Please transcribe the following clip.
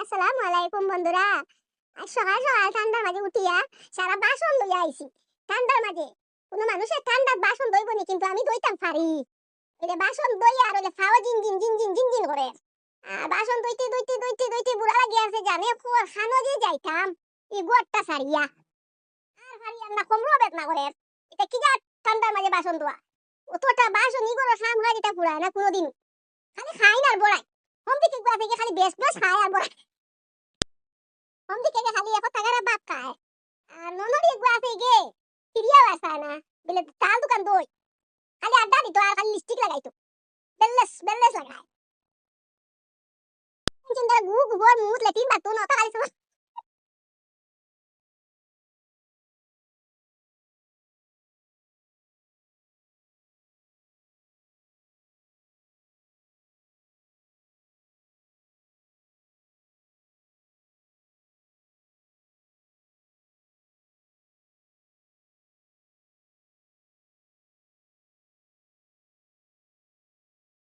আসসালামু আলাইকুম বন্ধুরা। আজ সকাল সকাল ঠান্ডার মাঝে উঠিয়া সারা বাসন লইয়া আইছি। ঠান্ডার মাঝে কোনো মানুষের ঠান্ডার বাসন দইব নি, কিন্তু আমি দইতাম পারি। এটা বাসন দইয়া আর ওলে ফাওয়া জিন জিন করে। আর বাসন দইতে বুড়া লাগিয়া আছে, জানে কুয়ার খানো যে যাইতাম এই গোয়ারটা সারিয়া আর হারিয়া না কমরো বেদনা করে। এটা কি যা ঠান্ডার মাঝে বাসন ধোয়া, অতটা বাসন ইগোর সাম হয় এটা পুরায় না কোনোদিন। খালি খাই না আর বড়াই। হোম দিকে গুয়া থেকে খালি বেশ বেশ খায় আর বড়াই। হোম দিকে খালি এখন টাকার বাপ খায়। আর ননদি গুয়া থেকে ফিরিয়া আসা না বলে তাল দোকান দই খালি আড্ডা দিত আর খালি লিপস্টিক লাগাইতো, বেললেস বেললেস লাগায়। চিন্তা গু গু মুত লেটিন বাতো না খালি